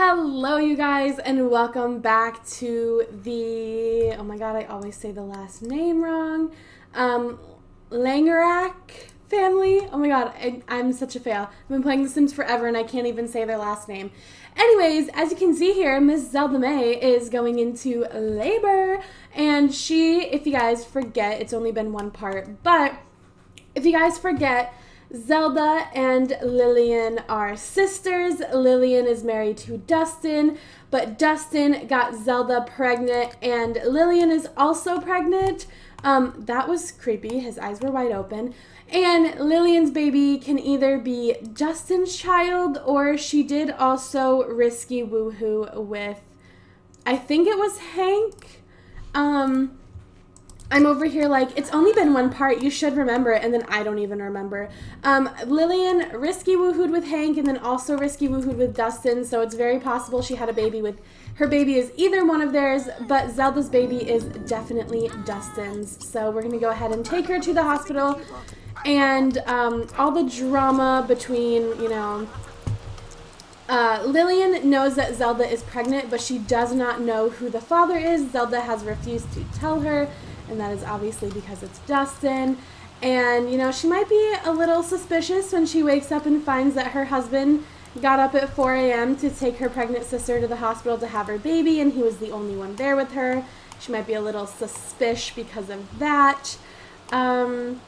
Hello, you guys, and welcome back to the, oh my god, I always say the last name wrong, Langerak family. Oh my god, I'm such a fail. I've been playing The Sims forever and I can't even say their last name. Anyways, as you can see here, Miss Zelda May is going into labor, and she, if you guys forget, it's only been one part, but if you guys forget, Zelda and Lillian are sisters. Lillian is married to Dustin, but Dustin got Zelda pregnant, and Lillian is also pregnant. That was creepy. His eyes were wide open. And Lillian's baby can either be Dustin's child, or she did also risky woohoo with, I think it was Hank. I'm over here like, it's only been one part, you should remember it, and then I don't even remember. Lillian risky woohooed with Hank, and then also risky woohooed with Dustin, so it's very possible she had a baby with, her baby is either one of theirs, but Zelda's baby is definitely Dustin's. So we're gonna go ahead and take her to the hospital, and all the drama between, Lillian knows that Zelda is pregnant, but she does not know who the father is. Zelda has refused to tell her, and that is obviously because it's Dustin. And, she might be a little suspicious when she wakes up and finds that her husband got up at 4 a.m. to take her pregnant sister to the hospital to have her baby, and he was the only one there with her. She might be a little suspicious because of that. And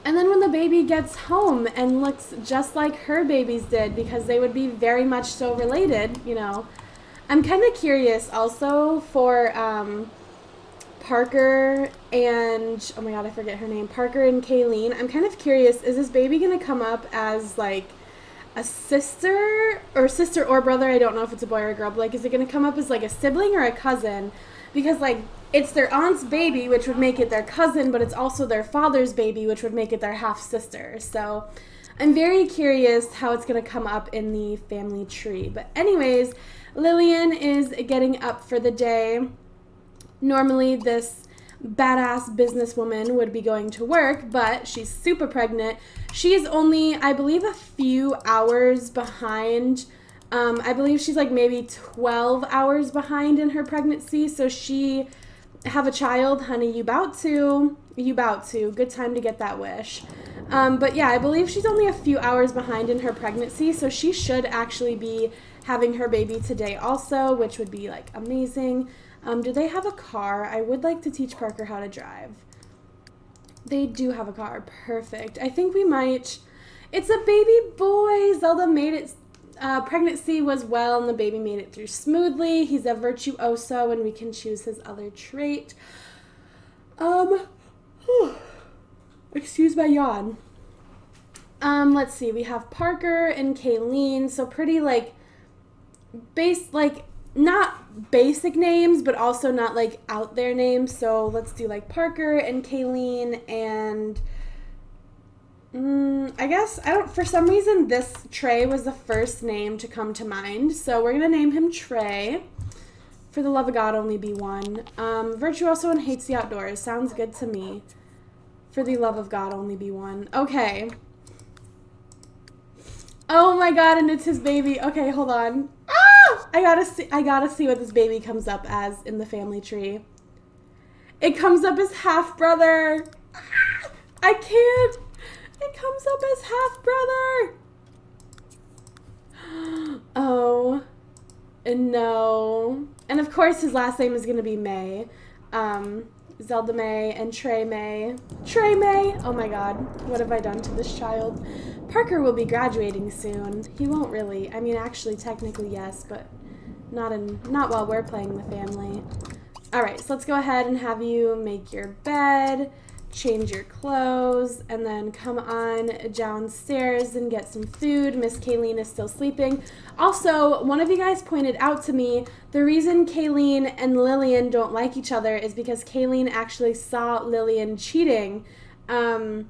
then when the baby gets home and looks just like her babies did, because they would be very much so related, I'm kind of curious also for Parker and, oh my god, I forget her name, Parker and Kayleen. I'm kind of curious, is this baby going to come up as, like, a sister or brother? I don't know if it's a boy or a girl, but, like, is it going to come up as, like, a sibling or a cousin? Because, like, it's their aunt's baby, which would make it their cousin, but it's also their father's baby, which would make it their half-sister. So I'm very curious how it's going to come up in the family tree. But anyways, Lillian is getting up for the day. Normally, this badass businesswoman would be going to work, but she's super pregnant. She's only, I believe, a few hours behind. I believe she's like maybe 12 hours behind in her pregnancy. So she have a child, honey, you bout to. Good time to get that wish. But yeah, I believe she's only a few hours behind in her pregnancy, so she should actually be having her baby today also, which would be like amazing. Do they have a car? I would like to teach Parker how to drive. They do have a car. Perfect. I think we might. It's a baby boy. Zelda made it. Pregnancy was well, and the baby made it through smoothly. He's a virtuoso, and we can choose his other trait. Excuse my yawn. Let's see. We have Parker and Kayleen. So pretty not basic names, but also not like out there names. So let's do like Parker and Kayleen, and I guess, for some reason this Trey was the first name to come to mind. So we're going to name him Trey. For the love of God, only be one. Virtuoso and hates the outdoors. Sounds good to me. For the love of God, only be one. Okay. Oh my god, and it's his baby. Okay, hold on. I gotta see what this baby comes up as in the family tree. It comes up as half-brother. I can't. It comes up as half-brother. Oh, no. And of course his last name is going to be May. Zelda May and Trey May. Trey May. Oh my god. What have I done to this child? Parker will be graduating soon. He won't really. I mean, actually, technically, yes, but not while we're playing the family. Alright, so let's go ahead and have you make your bed, change your clothes, and then come on downstairs and get some food. Miss Kayleen is still sleeping. Also, one of you guys pointed out to me the reason Kayleen and Lillian don't like each other is because Kayleen actually saw Lillian cheating. I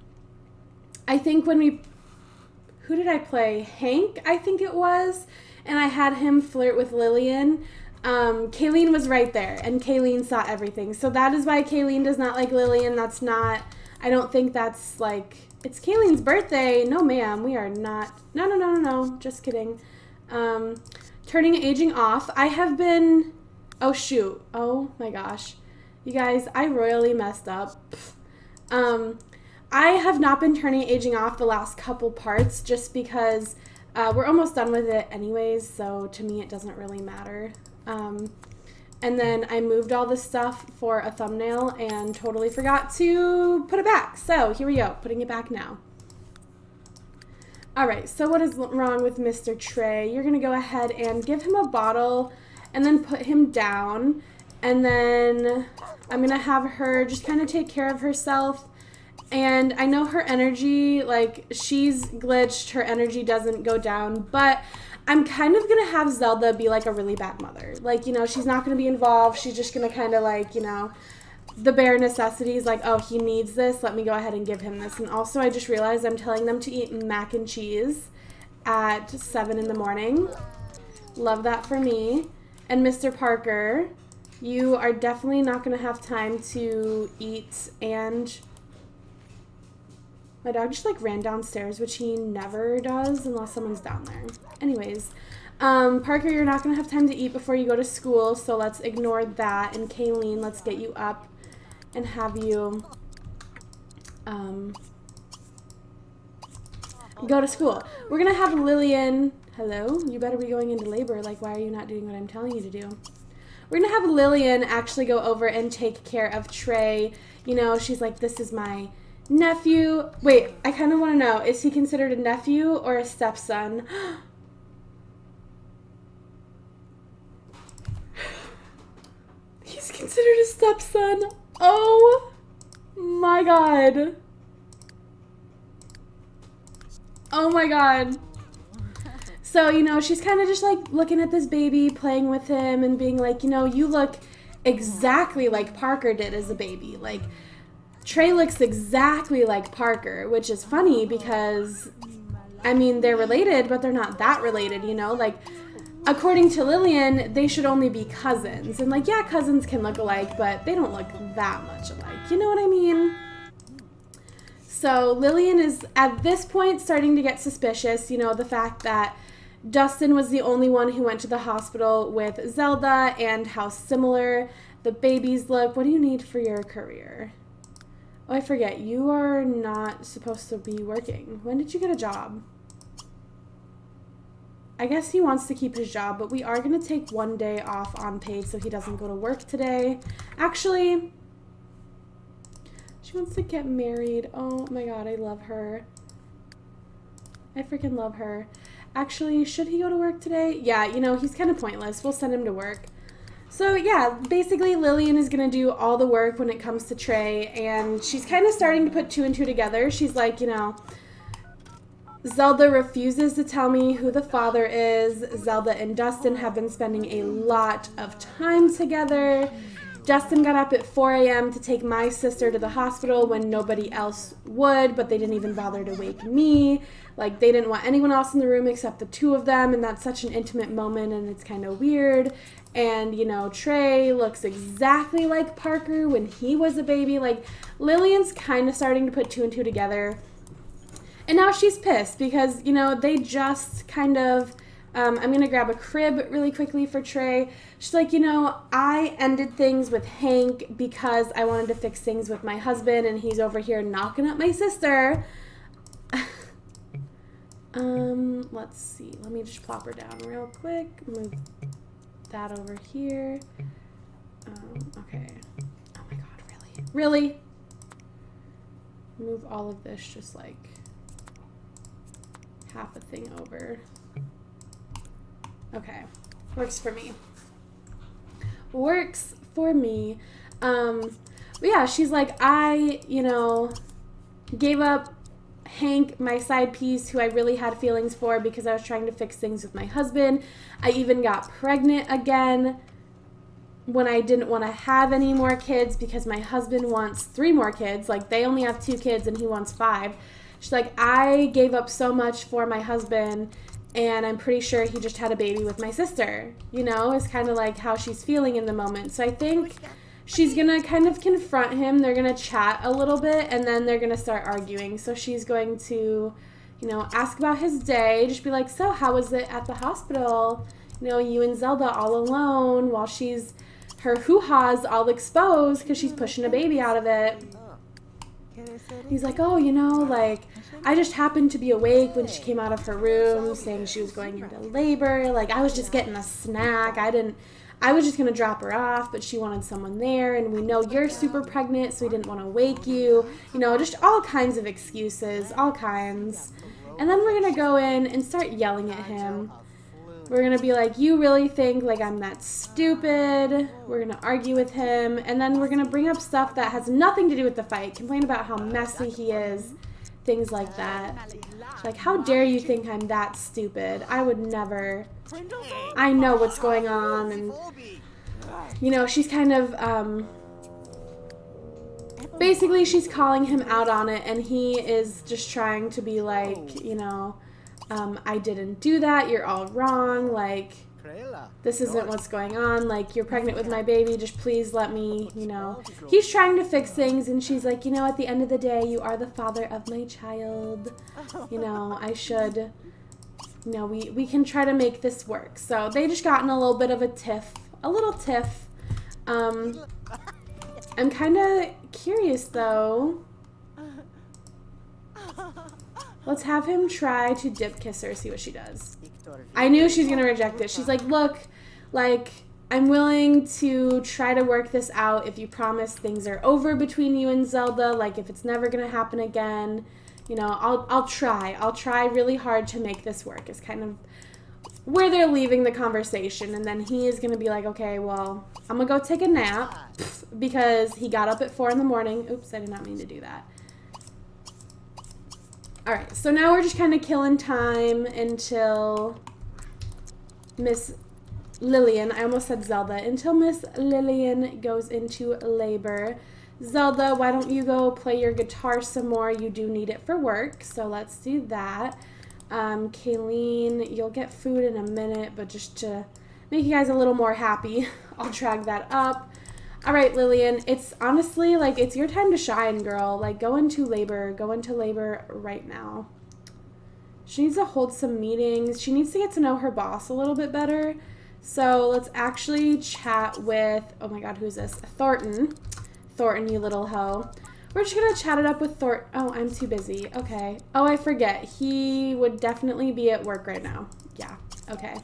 think who did I play? Hank, I think it was, and I had him flirt with Lillian. Kayleen was right there, and Kayleen saw everything. So that is why Kayleen does not like Lillian. I don't think that's like, it's Kayleen's birthday. No, ma'am, we are not. No, just kidding. turning aging off. I have been, oh shoot, oh my gosh. You guys, I royally messed up. I have not been turning aging off the last couple parts just because we're almost done with it anyways, so to me it doesn't really matter. And then I moved all this stuff for a thumbnail and totally forgot to put it back. So here we go, putting it back now. All right, so what is wrong with Mr. Trey? You're gonna go ahead and give him a bottle and then put him down. And then I'm gonna have her just kind of take care of herself. And I know her energy, like, she's glitched, her energy doesn't go down, but I'm kind of going to have Zelda be, like, a really bad mother. Like, you know, she's not going to be involved. She's just going to kind of, like, you know, the bare necessities, like, oh, he needs this. Let me go ahead and give him this. And also, I just realized I'm telling them to eat mac and cheese at 7 in the morning. Love that for me. And Mr. Parker, you are definitely not going to have time to eat. And my dog just, like, ran downstairs, which he never does unless someone's down there. Anyways, Parker, you're not going to have time to eat before you go to school, so let's ignore that. And Kayleen, let's get you up and have you go to school. We're going to have Lillian. Hello? You better be going into labor. Like, why are you not doing what I'm telling you to do? We're going to have Lillian actually go over and take care of Trey. You know, she's like, this is my nephew. Wait, I kind of want to know, is he considered a nephew or a stepson? He's considered a stepson. Oh my god. Oh my god. So, you know, she's kind of just like looking at this baby, playing with him and being like, you know, you look exactly like Parker did as a baby. Like, Trey looks exactly like Parker, which is funny because, I mean, they're related, but they're not that related, you know? Like, according to Lillian, they should only be cousins. And, like, yeah, cousins can look alike, but they don't look that much alike. You know what I mean? So Lillian is, at this point, starting to get suspicious. You know, the fact that Dustin was the only one who went to the hospital with Zelda and how similar the babies look. What do you need for your career? Oh, I forget. You are not supposed to be working. When did you get a job? I guess he wants to keep his job, but we are going to take one day off unpaid so he doesn't go to work today. Actually, she wants to get married. Oh my god, I love her. I freaking love her. Actually, should he go to work today? Yeah, you know, he's kind of pointless. We'll send him to work. So yeah, basically Lillian is going to do all the work when it comes to Trey, and she's kind of starting to put two and two together. She's like, you know, Zelda refuses to tell me who the father is. Zelda and Dustin have been spending a lot of time together. Dustin got up at 4 a.m. to take my sister to the hospital when nobody else would, but they didn't even bother to wake me. Like, they didn't want anyone else in the room except the two of them, and that's such an intimate moment, and it's kind of weird. And, you know, Trey looks exactly like Parker when he was a baby. Like, Lillian's kind of starting to put two and two together. And now she's pissed because, you know, they just kind of, I'm going to grab a crib really quickly for Trey. She's like, you know, I ended things with Hank because I wanted to fix things with my husband, and he's over here knocking up my sister. Let's see. Let me just plop her down real quick. Move that over here. Okay. Oh my god, really? Really? Move all of this just like half a thing over. Okay. Works for me. Works for me. But yeah, she's like, I, you know, gave up Hank, my side piece, who I really had feelings for because I was trying to fix things with my husband. I even got pregnant again when I didn't want to have any more kids because my husband wants 3 more kids. Like, they only have 2 kids and he wants 5. She's like, I gave up so much for my husband, and I'm pretty sure he just had a baby with my sister. You know, it's kind of like how she's feeling in the moment. So I think she's going to kind of confront him. They're going to chat a little bit, and then they're going to start arguing. So she's going to, you know, ask about his day. Just be like, so how was it at the hospital? you know, you and Zelda all alone while her hoo-ha's all exposed because she's pushing a baby out of it. He's like, oh, you know, like, I just happened to be awake when she came out of her room saying she was going into labor. Like, I was just getting a snack. I was just going to drop her off, but she wanted someone there, and we know you're super pregnant, so we didn't want to wake you. You know, just all kinds of excuses, all kinds. And then we're going to go in and start yelling at him. We're going to be like, you really think, like, I'm that stupid? We're going to argue with him, and then we're going to bring up stuff that has nothing to do with the fight, complain about how messy he is, things like that. Like, how dare you think I'm that stupid? I would never. I know what's going on, and, you know, she's kind of, basically she's calling him out on it, and he is just trying to be like, you know, I didn't do that, you're all wrong, like, this isn't what's going on, like, you're pregnant with my baby, just please let me, you know. He's trying to fix things, and she's like, you know, at the end of the day, you are the father of my child, you know, I should, you know, we can try to make this work. So they just got in a little bit of a little tiff. I'm kind of curious, though. Let's have him try to dip kiss her, see what she does. I knew she's going to reject it. She's like, look, like, I'm willing to try to work this out if you promise things are over between you and Zelda, like if it's never going to happen again. You know, I'll try. I'll try really hard to make this work. It's kind of where they're leaving the conversation. And then he is going to be like, okay, well, I'm going to go take a nap because he got up at 4 in the morning. Oops, I did not mean to do that. All right, so now we're just kind of killing time until Miss Lillian, I almost said Zelda, until Miss Lillian goes into labor. Zelda, why don't you go play your guitar some more? You do need it for work, so let's do that. Kayleen, you'll get food in a minute, but just to make you guys a little more happy, I'll drag that up. All right, Lillian, it's honestly, like, it's your time to shine, girl. Like, go into labor right now. She needs to hold some meetings. She needs to get to know her boss a little bit better. So let's actually chat with, oh my God, who's this? Thornton. Thornton, you little hoe. We're just going to chat it up with Thornton. Oh, I'm too busy. Okay. Oh, I forget. He would definitely be at work right now. Yeah. Okay.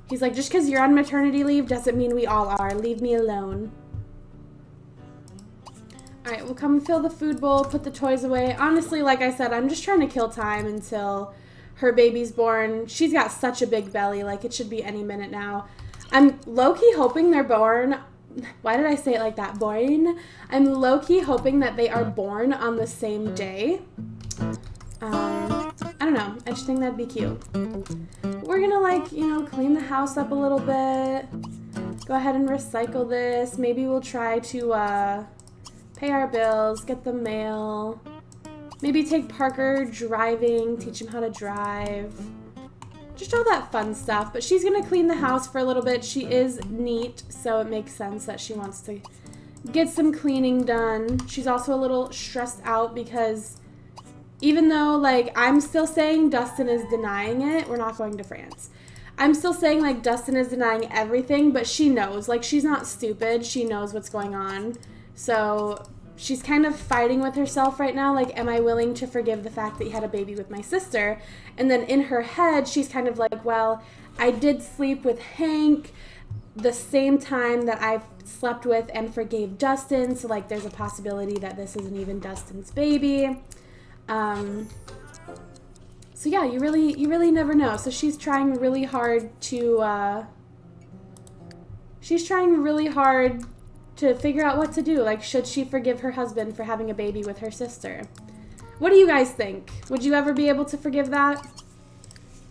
He's like, just because you're on maternity leave doesn't mean we all are. Leave me alone. All right, we'll come fill the food bowl, put the toys away. Honestly, like I said, I'm just trying to kill time until her baby's born. She's got such a big belly. Like, it should be any minute now. I'm low-key hoping they're born. Why did I say it like that? Born? I'm low-key hoping that they are born on the same day. I don't know. I just think that'd be cute. We're gonna, like, you know, clean the house up a little bit. Go ahead and recycle this. Maybe we'll try to pay our bills, get the mail. Maybe take Parker driving, teach him how to drive. Just all that fun stuff. But she's gonna clean the house for a little bit. She is neat, so it makes sense that she wants to get some cleaning done. She's also a little stressed out because even though, like, I'm still saying Dustin is denying it, we're not going to France. I'm still saying, like, Dustin is denying everything, but she knows. Like, she's not stupid. She knows what's going on. So she's kind of fighting with herself right now. Like, am I willing to forgive the fact that you had a baby with my sister? And then in her head, she's kind of like, well, I did sleep with Hank the same time that I slept with and forgave Dustin. So, like, there's a possibility that this isn't even Dustin's baby. So yeah, you really never know. So she's trying really hard to figure out what to do. Like, should she forgive her husband for having a baby with her sister? What do you guys think? Would you ever be able to forgive that?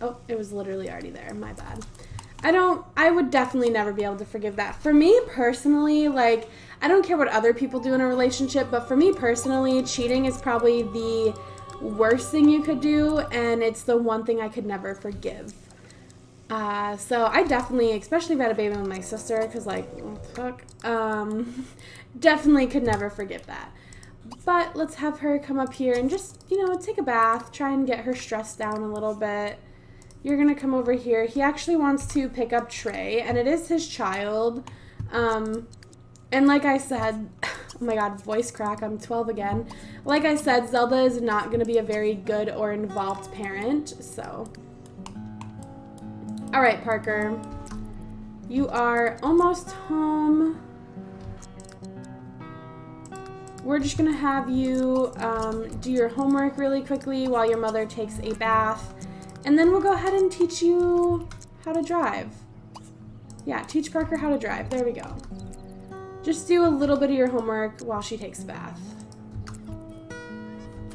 Oh, it was literally already there. My bad. I would definitely never be able to forgive that. For me personally, like, I don't care what other people do in a relationship, but for me personally, cheating is probably the worst thing you could do, and it's the one thing I could never forgive. So I definitely, especially if I had a baby with my sister, because, like, fuck, definitely could never forgive that. But let's have her come up here and just, you know, take a bath, try and get her stress down a little bit. You're gonna come over here. He actually wants to pick up Trey, and it is his child. And like I said, oh my god, voice crack, I'm 12 again. Like I said, Zelda is not going to be a very good or involved parent, so. All right, Parker. You are almost home. We're just going to have you do your homework really quickly while your mother takes a bath. And then we'll go ahead and teach you how to drive. Yeah, teach Parker how to drive. There we go. Just do a little bit of your homework while she takes a bath.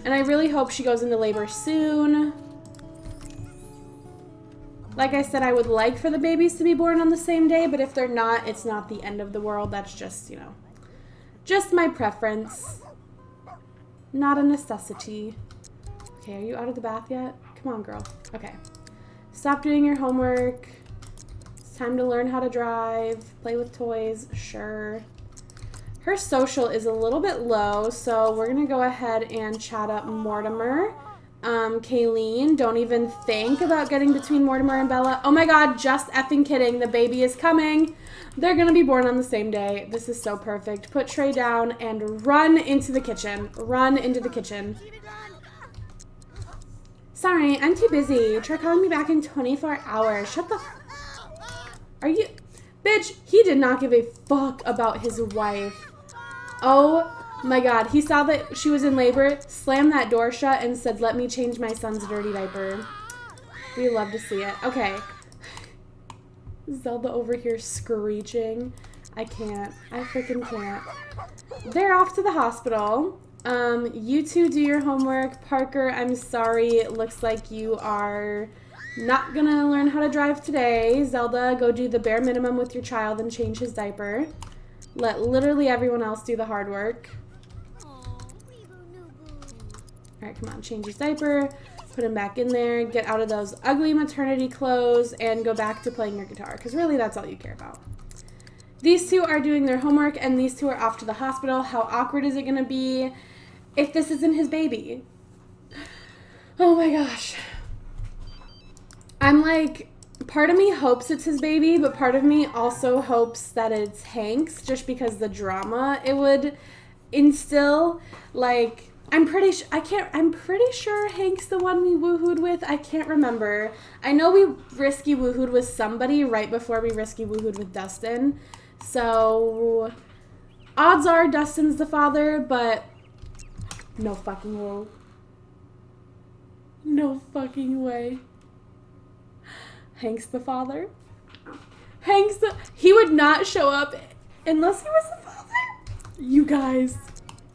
And I really hope she goes into labor soon. Like I said, I would like for the babies to be born on the same day, but if they're not, it's not the end of the world. That's just, you know, just my preference. Not a necessity. Okay, are you out of the bath yet? Come on, girl. Okay. Stop doing your homework. It's time to learn how to drive. Play with toys. Sure. Her social is a little bit low, so we're going to go ahead and chat up Mortimer. Kayleen, don't even think about getting between Mortimer and Bella. Oh my god, just effing kidding. The baby is coming. They're going to be born on the same day. This is so perfect. Put Trey down and run into the kitchen. Run into the kitchen. Sorry, I'm too busy. Try calling me back in 24 hours. Shut the Are you... Bitch, he did not give a fuck about his wife. Oh my god. He saw that she was in labor, slammed that door shut, and said, let me change my son's dirty diaper. We love to see it. Okay. Zelda over here screeching. I can't. I freaking can't. They're off to the hospital. You two do your homework. Parker, I'm sorry. It looks like you are not gonna learn how to drive today. Zelda, go do the bare minimum with your child and change his diaper. Let literally everyone else do the hard work. Alright, come on. Change his diaper. Put him back in there. Get out of those ugly maternity clothes and go back to playing your guitar. Because really, that's all you care about. These two are doing their homework and these two are off to the hospital. How awkward is it going to be if this isn't his baby? Oh my gosh. I'm like, part of me hopes it's his baby, but part of me also hopes that it's Hank's, just because the drama it would instill. Like, I'm pretty sure Hank's the one we woohooed with. I can't remember. I know we risky woohooed with somebody right before we risky woohooed with Dustin. So, odds are Dustin's the father, but no fucking way. No fucking way. Hank's the father? He would not show up unless he was the father? You guys.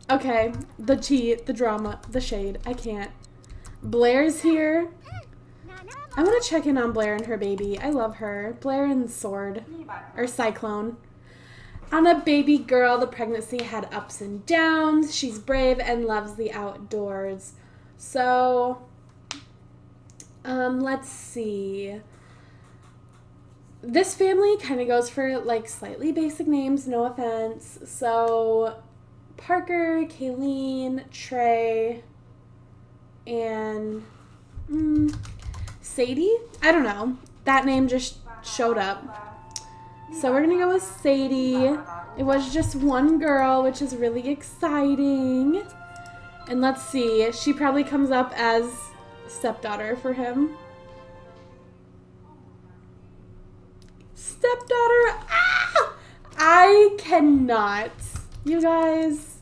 Okay, the tea, the drama, the shade. I can't. Blair's here. I want to check in on Blair and her baby. I love her. Blair and Sword. Or Cyclone. On a baby girl, the pregnancy had ups and downs. She's brave and loves the outdoors. So, let's see. This family kind of goes for, like, slightly basic names, no offense. So, Parker, Kayleen, Trey, and Sadie? I don't know. That name just showed up. So we're going to go with Sadie. It was just one girl, which is really exciting. And let's see. She probably comes up as stepdaughter for him. Stepdaughter. Ah! I cannot. You guys.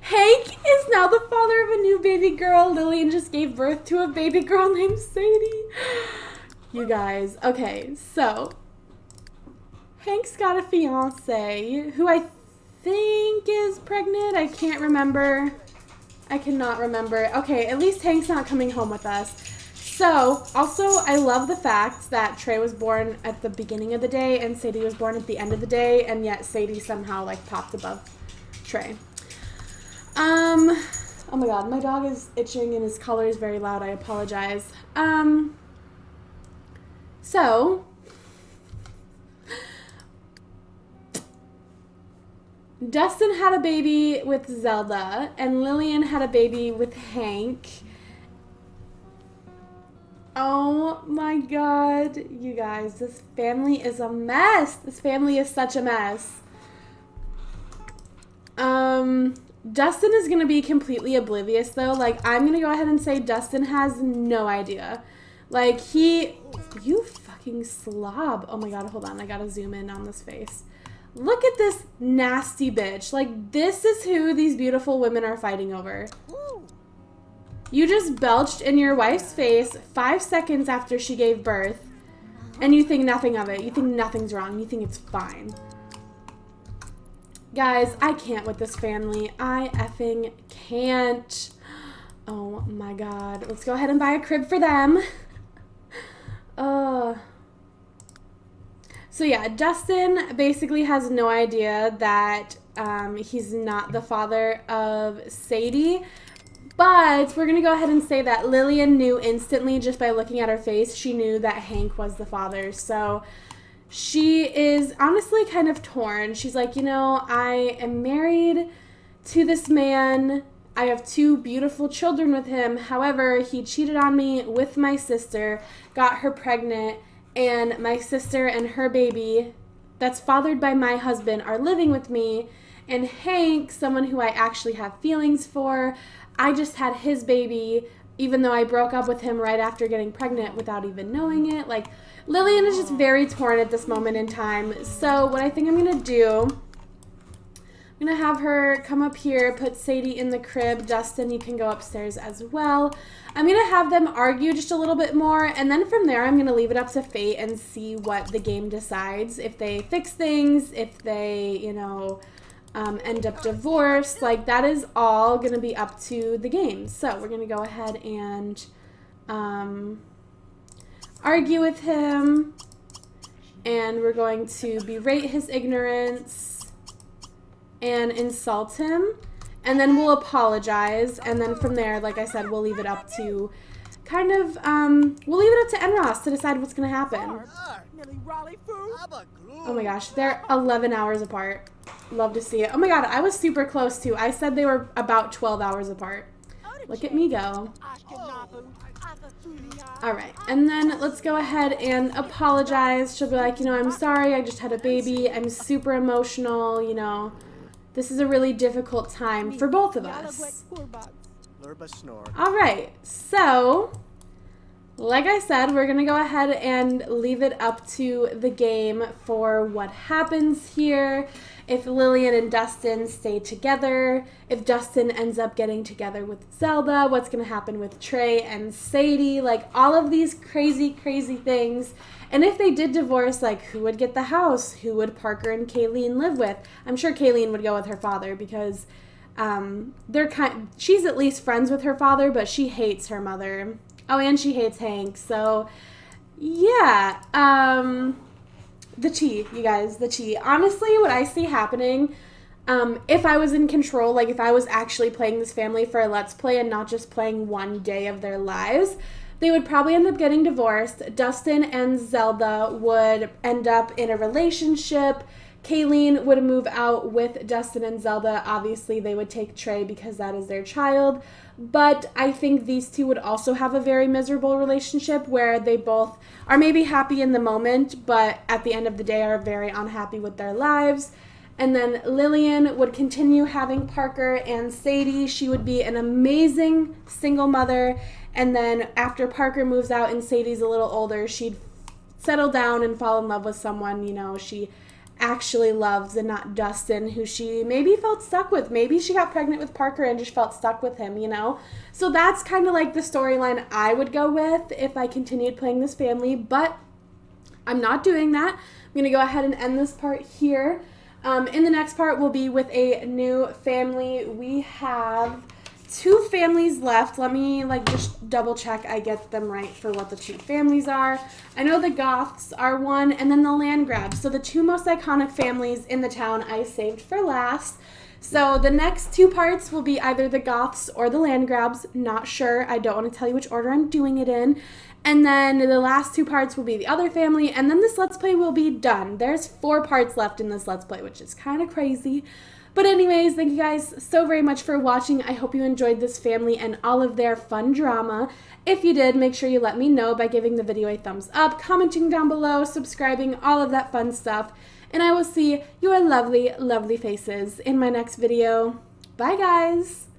Hank is now the father of a new baby girl. Lillian just gave birth to a baby girl named Sadie. You guys. Okay, so Hank's got a fiance who I think is pregnant. I can't remember. I cannot remember. Okay, at least Hank's not coming home with us. So, also, I love the fact that Trey was born at the beginning of the day and Sadie was born at the end of the day, and yet Sadie somehow, like, popped above Trey. Oh my god, my dog is itching and his collar is very loud. I apologize. So, Dustin had a baby with Zelda, and Lillian had a baby with Hank. Oh my god, you guys, this family is a mess. This family is such a mess. Dustin is going to be completely oblivious, though. Like, I'm going to go ahead and say Dustin has no idea. Like, you fucking slob. Oh my god, hold on. I got to zoom in on this face. Look at this nasty bitch. Like, this is who these beautiful women are fighting over. You just belched in your wife's face 5 seconds after she gave birth, and you think nothing of it. You think nothing's wrong. You think it's fine. Guys, I can't with this family. I effing can't. Oh my god. Let's go ahead and buy a crib for them. So yeah, Dustin basically has no idea that he's not the father of Sadie. But we're going to go ahead and say that Lillian knew instantly just by looking at her face. She knew that Hank was the father. So she is honestly kind of torn. She's like, you know, I am married to this man. I have 2 beautiful children with him. However, he cheated on me with my sister, got her pregnant, and my sister and her baby that's fathered by my husband are living with me. And Hank, someone who I actually have feelings for, I just had his baby, even though I broke up with him right after getting pregnant without even knowing it. Like, Lillian is just very torn at this moment in time. So what I think I'm going to do, I'm going to have her come up here, put Sadie in the crib. Dustin, you can go upstairs as well. I'm going to have them argue just a little bit more, and then from there I'm going to leave it up to fate and see what the game decides. If they fix things, if they, you know, end up divorced, like that is all going to be up to the game. So we're going to go ahead and argue with him, and we're going to berate his ignorance and insult him, and then we'll apologize, and then from there, like I said, we'll leave it up to kind of, we'll leave it up to Enros to decide what's going to happen. Oh my gosh, they're 11 hours apart. Love to see it. Oh my god, I was super close too. I said they were about 12 hours apart. Look at me go. Alright, and then let's go ahead and apologize. She'll be like, you know, I'm sorry, I just had a baby. I'm super emotional, you know. This is a really difficult time for both of us. Alright, so like I said, we're going to go ahead and leave it up to the game for what happens here. If Lillian and Dustin stay together, if Dustin ends up getting together with Zelda, what's going to happen with Trey and Sadie, like all of these crazy, crazy things. And if they did divorce, like who would get the house? Who would Parker and Kayleen live with? I'm sure Kayleen would go with her father because she's at least friends with her father, but she hates her mother. Oh, and she hates Hank. So, yeah. The tea, you guys, the tea. Honestly, what I see happening, if I was in control, like if I was actually playing this family for a Let's Play and not just playing one day of their lives, they would probably end up getting divorced. Dustin and Zelda would end up in a relationship. Kayleen would move out with Dustin and Zelda. Obviously, they would take Trey because that is their child. But I think these two would also have a very miserable relationship where they both are maybe happy in the moment, but at the end of the day are very unhappy with their lives. And then Lillian would continue having Parker and Sadie. She would be an amazing single mother. And then after Parker moves out and Sadie's a little older, she'd settle down and fall in love with someone, you know, she actually loves and not Dustin, who she maybe felt stuck with. Maybe she got pregnant with Parker and just felt stuck with him, you know? So that's kind of like the storyline I would go with if I continued playing this family, but I'm not doing that. I'm going to go ahead and end this part here. In the next part, we'll be with a new family. We have 2 families left. Let me just double check I get them right for what the 2 families are. I know the Goths are one, and then the Landgrabs. So the 2 most iconic families in the town I saved for last. So the next 2 parts will be either the Goths or the Landgrabs. Not sure. I don't want to tell you which order I'm doing it in. And then the last 2 parts will be the other family, and then this Let's Play will be done. There's 4 parts left in this Let's Play, which is kind of crazy. But anyways, thank you guys so very much for watching. I hope you enjoyed this family and all of their fun drama. If you did, make sure you let me know by giving the video a thumbs up, commenting down below, subscribing, all of that fun stuff. And I will see your lovely, lovely faces in my next video. Bye, guys!